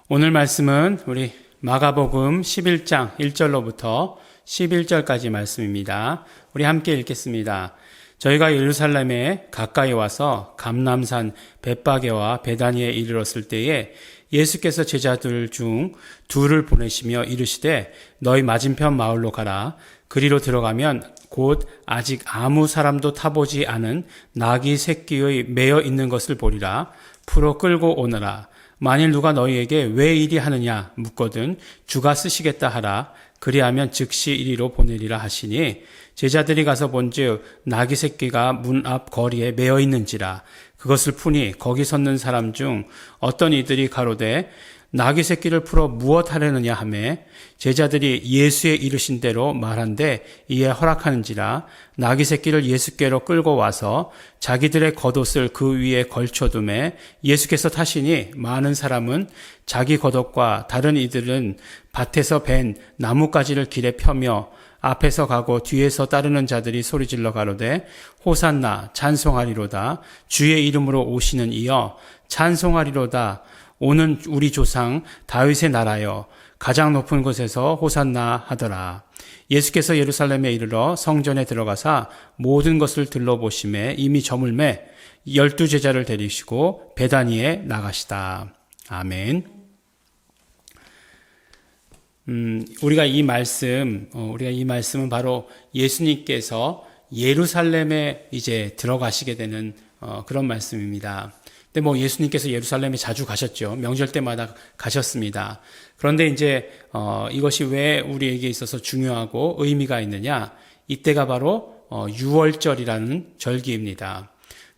오늘 말씀은 우리 마가복음 11장 1절로부터 11절까지 말씀입니다. 우리 함께 읽겠습니다. 저희가 예루살렘에 가까이 와서 감람산 벳바게와 베다니에 이르렀을 때에 예수께서 제자들 중 둘을 보내시며 이르시되 너희 맞은편 마을로 가라. 그리로 들어가면 곧 아직 아무 사람도 타보지 않은 나귀 새끼의 매어 있는 것을 보리라. 풀어 끌고 오너라. 만일 누가 너희에게 왜 이리 하느냐 묻거든 주가 쓰시겠다 하라. 그리하면 즉시 이리로 보내리라 하시니 제자들이 가서 본즉 나귀 새끼가 문 앞 거리에 매어 있는지라. 그것을 푸니 거기 섰는 사람 중 어떤 이들이 가로되 나귀 새끼를 풀어 무엇 하려느냐 하매 제자들이 예수의 이르신 대로 말한데 이에 허락하는지라. 나귀 새끼를 예수께로 끌고 와서 자기들의 겉옷을 그 위에 걸쳐두매 예수께서 타시니 많은 사람은 자기 겉옷과 다른 이들은 밭에서 벤 나뭇가지를 길에 펴며 앞에서 가고 뒤에서 따르는 자들이 소리질러 가로되 호산나 찬송하리로다. 주의 이름으로 오시는 이여 찬송하리로다. 오는 우리 조상 다윗의 나라여 가장 높은 곳에서 호산나 하더라. 예수께서 예루살렘에 이르러 성전에 들어가사 모든 것을 들러보심에 이미 저물매 12 제자를 데리시고 베다니에 나가시다. 아멘. 우리가 이 말씀은 바로 예수님께서 예루살렘에 이제 들어가시게 되는 그런 말씀입니다. 근데 예수님께서 예루살렘에 자주 가셨죠. 명절 때마다 가셨습니다. 그런데 이제 이것이 왜 우리에게 있어서 중요하고 의미가 있느냐? 이때가 바로 유월절이라는 절기입니다.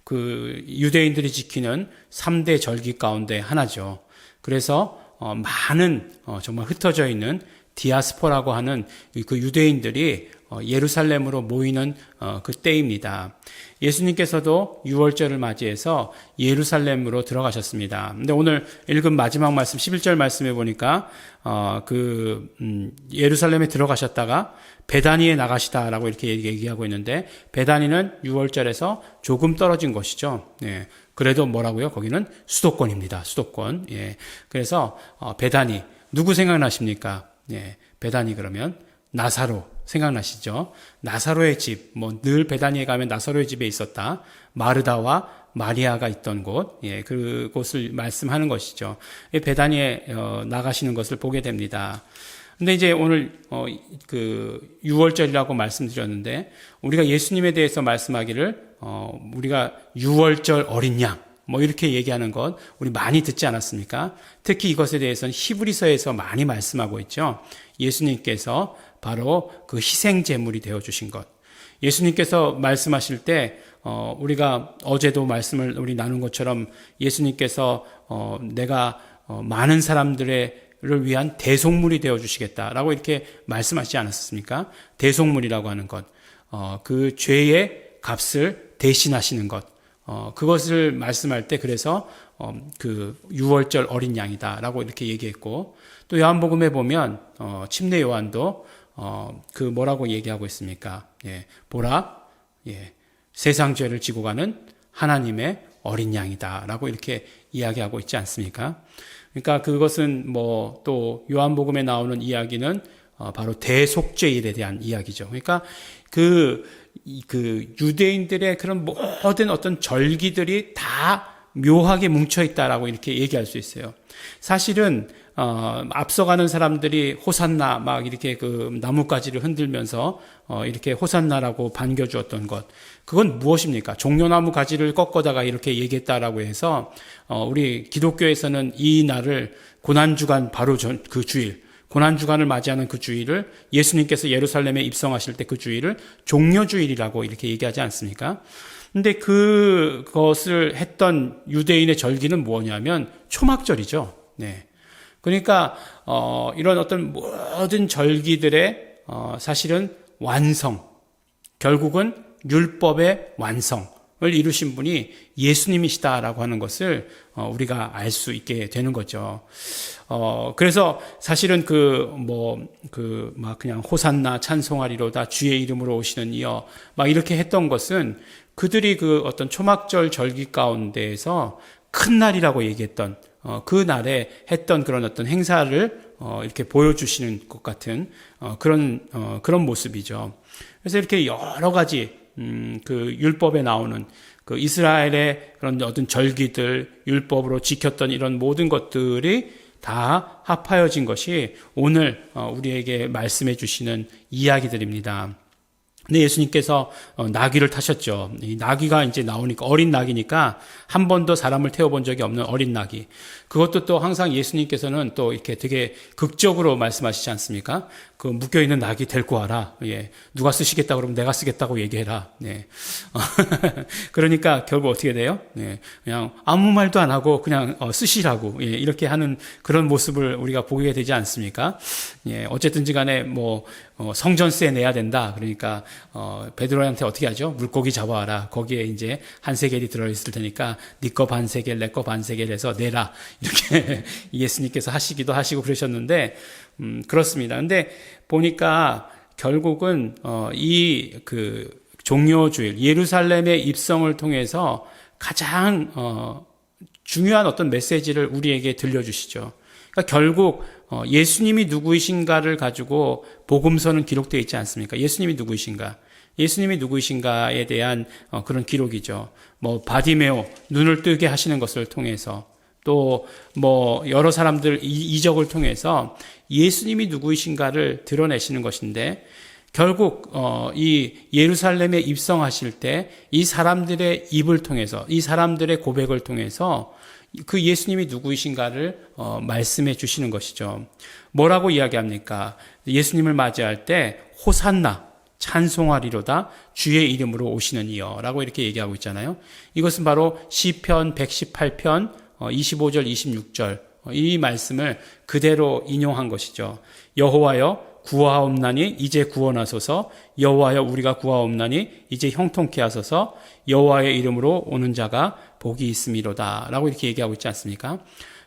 그 유대인들이 지키는 3대 절기 가운데 하나죠. 그래서 많은 정말 흩어져 있는 디아스포라고 하는 그 유대인들이 예루살렘으로 모이는 그 때입니다. 예수님께서도 유월절을 맞이해서 예루살렘으로 들어가셨습니다. 근데 오늘 읽은 마지막 말씀 11절 말씀에 보니까 예루살렘에 들어가셨다가 베다니에 나가시다라고 이렇게 얘기하고 있는데 베다니는 유월절에서 조금 떨어진 것이죠. 예. 그래도 뭐라고요? 거기는 수도권입니다. 수도권. 예. 그래서 베다니 누구 생각나십니까? 예. 베다니 그러면 나사로 생각나시죠? 나사로의 집, 늘 베다니에 가면 나사로의 집에 있었다. 마르다와 마리아가 있던 곳, 예, 그곳을 말씀하는 것이죠. 베다니에 나가시는 것을 보게 됩니다. 근데 이제 오늘 유월절이라고 말씀드렸는데 우리가 예수님에 대해서 말씀하기를 우리가 유월절 어린 양 이렇게 얘기하는 것 우리 많이 듣지 않았습니까? 특히 이것에 대해서는 히브리서에서 많이 말씀하고 있죠. 예수님께서 바로 그 희생 제물이 되어 주신 것. 예수님께서 말씀하실 때 우리가 어제도 말씀을 우리 나눈 것처럼 예수님께서 내가 많은 사람들을 위한 대속물이 되어 주시겠다라고 이렇게 말씀하시지 않았습니까? 대속물이라고 하는 것. 그 죄의 값을 대신하시는 것. 그것을 말씀할 때 그래서 그 유월절 어린 양이다라고 이렇게 얘기했고 또 요한복음에 보면 침례 요한도 그 뭐라고 얘기하고 있습니까? 예, 보라, 예, 세상 죄를 지고 가는 하나님의 어린 양이다라고 이렇게 이야기하고 있지 않습니까? 그러니까 그것은 또 요한복음에 나오는 이야기는 바로 대속죄일에 대한 이야기죠. 그러니까 그 유대인들의 그런 모든 어떤 절기들이 다 묘하게 뭉쳐 있다라고 이렇게 얘기할 수 있어요. 사실은 앞서가는 사람들이 호산나 막 이렇게 그 나뭇가지를 흔들면서 이렇게 호산나라고 반겨주었던 것. 그건 무엇입니까? 종려나무 가지를 꺾어다가 이렇게 얘기했다라고 해서 우리 기독교에서는 이 날을 고난주간 바로 그 주일, 고난주간을 맞이하는 그 주일을 예수님께서 예루살렘에 입성하실 때 그 주일을 종려주일이라고 이렇게 얘기하지 않습니까? 근데 그것을 했던 유대인의 절기는 뭐냐면 초막절이죠. 네. 그러니까 이런 어떤 모든 절기들의 사실은 완성, 결국은 율법의 완성을 이루신 분이 예수님이시다라고 하는 것을 우리가 알 수 있게 되는 거죠. 그래서 사실은 그냥 호산나 찬송하리로다 주의 이름으로 오시는 이여 막 이렇게 했던 것은 그들이 그 어떤 초막절 절기 가운데에서 큰 날이라고 얘기했던 그 날에 했던 그런 어떤 행사를 이렇게 보여주시는 것 같은 그런 모습이죠. 그래서 이렇게 여러 가지 그 율법에 나오는 그 이스라엘의 그런 어떤 절기들, 율법으로 지켰던 이런 모든 것들이 다 합하여진 것이 오늘 우리에게 말씀해 주시는 이야기들입니다. 근데 예수님께서 나귀를 타셨죠. 이 나귀가 이제 나오니까 어린 나귀니까 한 번도 사람을 태워본 적이 없는 어린 나귀. 그것도 또 항상 예수님께서는 또 이렇게 되게 극적으로 말씀하시지 않습니까? 그 묶여있는 나귀 데리고 와라. 예. 누가 쓰시겠다 그러면 내가 쓰겠다고 얘기해라. 네. 그러니까 결국 어떻게 돼요? 네. 그냥 아무 말도 안 하고 그냥 쓰시라고. 예. 이렇게 하는 그런 모습을 우리가 보게 되지 않습니까? 예. 어쨌든지 간에 성전세 내야 된다. 그러니까 베드로한테 어떻게 하죠? 물고기 잡아와라. 거기에 이제 한 세겔이 들어있을 테니까 네 거 반 세겔, 내 거 반 세겔 해서 내라. 이렇게 예수님께서 하시기도 하시고 그러셨는데 그렇습니다. 근데 보니까 결국은 이 그 종료주일 예루살렘의 입성을 통해서 가장 중요한 어떤 메시지를 우리에게 들려주시죠. 그러니까 결국 예수님이 누구이신가를 가지고 복음서는 기록되어 있지 않습니까? 예수님이 누구이신가? 예수님이 누구이신가에 대한 그런 기록이죠. 바디메오 눈을 뜨게 하시는 것을 통해서 또 여러 사람들 이적을 통해서 예수님이 누구이신가를 드러내시는 것인데 결국 이 예루살렘에 입성하실 때 이 사람들의 입을 통해서 이 사람들의 고백을 통해서 그 예수님이 누구이신가를 말씀해 주시는 것이죠. 뭐라고 이야기합니까? 예수님을 맞이할 때 호산나 찬송하리로다 주의 이름으로 오시는 이여 라고 이렇게 얘기하고 있잖아요. 이것은 바로 시편 118편 25절 26절 이 말씀을 그대로 인용한 것이죠. 여호와여 구하옵나니 이제 구원하소서. 여호와여 우리가 구하옵나니 이제 형통케 하소서. 여호와의 이름으로 오는 자가 복이 있음이로다 라고 이렇게 얘기하고 있지 않습니까?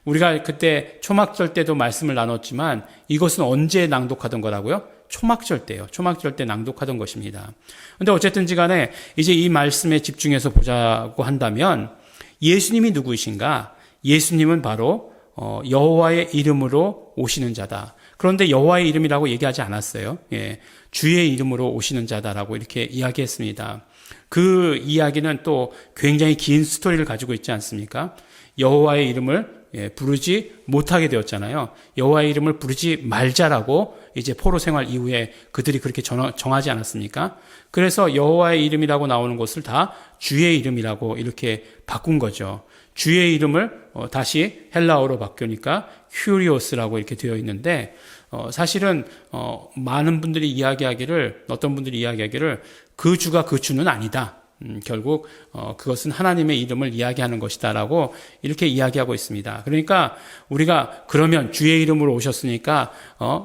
우리가 그때 초막절 때도 말씀을 나눴지만 이것은 언제 낭독하던 거라고요? 초막절 때요. 초막절 때 낭독하던 것입니다. 근데 어쨌든지 간에 이제 이 말씀에 집중해서 보자고 한다면 예수님이 누구이신가? 예수님은 바로 여호와의 이름으로 오시는 자다. 그런데 여호와의 이름이라고 얘기하지 않았어요. 예, 주의 이름으로 오시는 자다라고 이렇게 이야기했습니다. 그 이야기는 또 굉장히 긴 스토리를 가지고 있지 않습니까? 여호와의 이름을 부르지 못하게 되었잖아요. 여호와의 이름을 부르지 말자라고 이제 포로 생활 이후에 그들이 그렇게 정하지 않았습니까? 그래서 여호와의 이름이라고 나오는 것을 다 주의 이름이라고 이렇게 바꾼 거죠. 주의 이름을 다시 헬라어로 바꾸니까 큐리오스라고 이렇게 되어 있는데 사실은 많은 분들이 이야기하기를 어떤 분들이 이야기하기를 그 주가 그 주는 아니다. 결국 그것은 하나님의 이름을 이야기하는 것이다라고 이렇게 이야기하고 있습니다. 그러니까 우리가 그러면 주의 이름으로 오셨으니까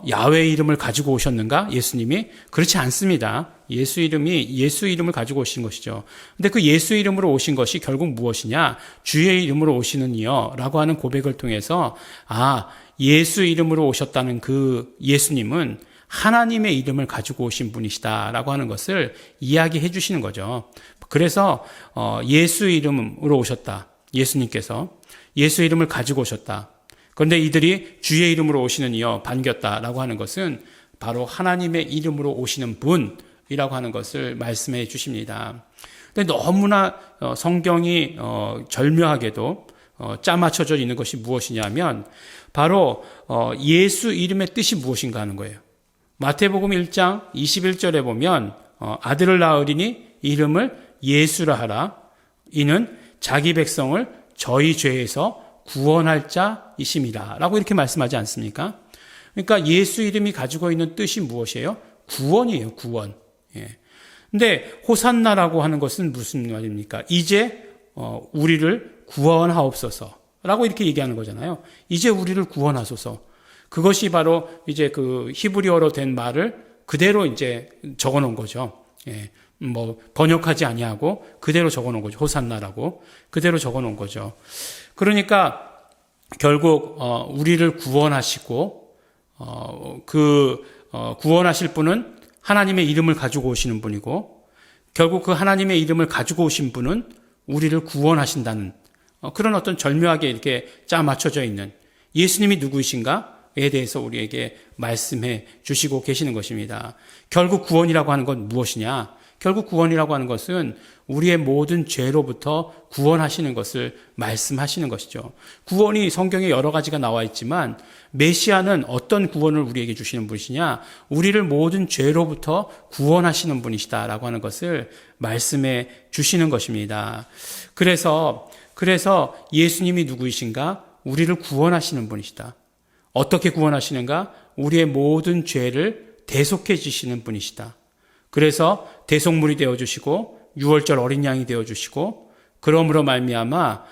야훼의 이름을 가지고 오셨는가? 예수님이 그렇지 않습니다. 예수 이름을 가지고 오신 것이죠. 근데 그 예수 이름으로 오신 것이 결국 무엇이냐? 주의 이름으로 오시는 이여라고 하는 고백을 통해서 예수 이름으로 오셨다는 그 예수님은 하나님의 이름을 가지고 오신 분이시다라고 하는 것을 이야기해 주시는 거죠. 그래서 예수 이름으로 오셨다. 예수님께서 예수 이름을 가지고 오셨다. 그런데 이들이 주의 이름으로 오시는 이여 반겼다라고 하는 것은 바로 하나님의 이름으로 오시는 분이라고 하는 것을 말씀해 주십니다. 근데 너무나 성경이 절묘하게도 짜맞춰져 있는 것이 무엇이냐면 바로 예수 이름의 뜻이 무엇인가 하는 거예요. 마태복음 1장 21절에 보면 아들을 낳으리니 이름을 예수라 하라. 이는 자기 백성을 저희 죄에서 구원할 자이심이라 라고 이렇게 말씀하지 않습니까? 그러니까 예수 이름이 가지고 있는 뜻이 무엇이에요? 구원이에요. 구원. 예. 근데 호산나라고 하는 것은 무슨 말입니까? 이제 우리를 구원하옵소서 라고 이렇게 얘기하는 거잖아요. 이제 우리를 구원하소서. 그것이 바로 이제 그 히브리어로 된 말을 그대로 이제 적어 놓은 거죠. 예. 번역하지 아니하고 그대로 적어 놓은 거죠. 호산나라고. 그대로 적어 놓은 거죠. 그러니까 결국 우리를 구원하시고 구원하실 분은 하나님의 이름을 가지고 오시는 분이고 결국 그 하나님의 이름을 가지고 오신 분은 우리를 구원하신다는 그런 어떤 절묘하게 이렇게 짜 맞춰져 있는 예수님이 누구이신가에 대해서 우리에게 말씀해 주시고 계시는 것입니다. 결국 구원이라고 하는 건 무엇이냐? 결국 구원이라고 하는 것은 우리의 모든 죄로부터 구원하시는 것을 말씀하시는 것이죠. 구원이 성경에 여러 가지가 나와 있지만 메시아는 어떤 구원을 우리에게 주시는 분이시냐? 우리를 모든 죄로부터 구원하시는 분이시다라고 하는 것을 말씀해 주시는 것입니다. 그래서 예수님이 누구이신가? 우리를 구원하시는 분이시다. 어떻게 구원하시는가? 우리의 모든 죄를 대속해 주시는 분이시다. 그래서 대속물이 되어주시고 유월절 어린 양이 되어주시고 그러므로 말미암아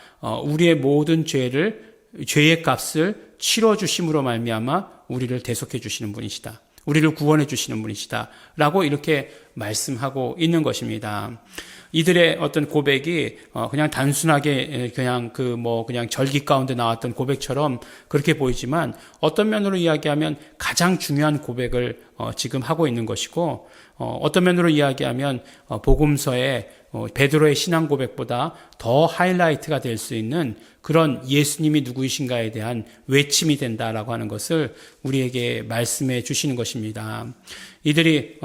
우리의 모든 죄의 값을 치러주심으로 말미암아 우리를 대속해 주시는 분이시다. 우리를 구원해 주시는 분이시다. 라고 이렇게 말씀하고 있는 것입니다. 이들의 어떤 고백이 그냥 단순하게 그냥 그냥 절기 가운데 나왔던 고백처럼 그렇게 보이지만 어떤 면으로 이야기하면 가장 중요한 고백을 지금 하고 있는 것이고 어떤 면으로 이야기하면 복음서에 베드로의 신앙 고백보다 더 하이라이트가 될 수 있는 그런 예수님이 누구이신가에 대한 외침이 된다라고 하는 것을 우리에게 말씀해 주시는 것입니다. 이들이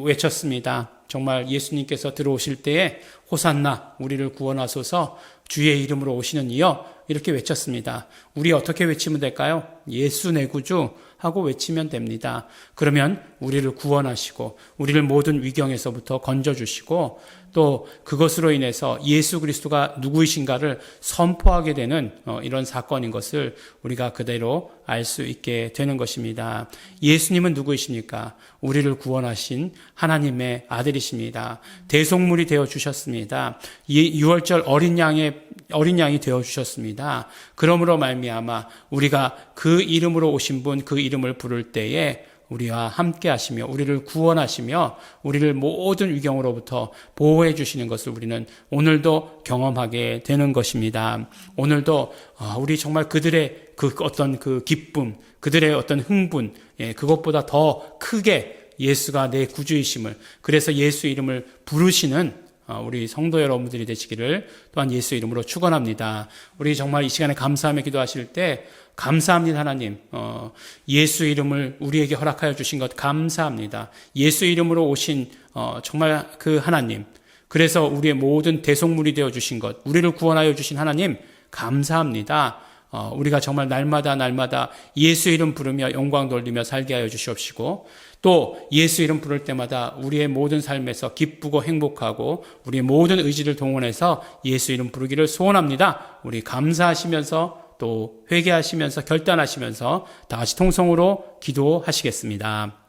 외쳤습니다. 정말 예수님께서 들어오실 때에 호산나 우리를 구원하소서 주의 이름으로 오시는 이여 이렇게 외쳤습니다. 우리 어떻게 외치면 될까요? 예수 내 구주 하고 외치면 됩니다. 그러면 우리를 구원하시고 우리를 모든 위경에서부터 건져주시고 또 그것으로 인해서 예수 그리스도가 누구이신가를 선포하게 되는 이런 사건인 것을 우리가 그대로 알 수 있게 되는 것입니다. 예수님은 누구이십니까? 우리를 구원하신 하나님의 아들이십니다. 대속물이 되어주셨습니다. 유월절 어린 양이 되어주셨습니다. 그러므로 말미암아 우리가 그 이름으로 오신 분 그 이름을 부를 때에 우리와 함께 하시며 우리를 구원하시며 우리를 모든 위경으로부터 보호해 주시는 것을 우리는 오늘도 경험하게 되는 것입니다. 오늘도 우리 정말 그들의 그 어떤 그 기쁨, 그들의 어떤 흥분, 그것보다 더 크게 예수가 내 구주이심을, 그래서 예수 이름을 부르시는 우리 성도 여러분들이 되시기를 또한 예수 이름으로 축원합니다. 우리 정말 이 시간에 감사하며 기도하실 때 감사합니다. 하나님, 예수 이름을 우리에게 허락하여 주신 것 감사합니다. 예수 이름으로 오신 정말 그 하나님, 그래서 우리의 모든 대속물이 되어 주신 것, 우리를 구원하여 주신 하나님 감사합니다. 우리가 정말 날마다 예수 이름 부르며 영광 돌리며 살게 하여 주시옵시고 또 예수 이름 부를 때마다 우리의 모든 삶에서 기쁘고 행복하고 우리의 모든 의지를 동원해서 예수 이름 부르기를 소원합니다. 우리 감사하시면서 또 회개하시면서 결단하시면서 다 같이 통성으로 기도하시겠습니다.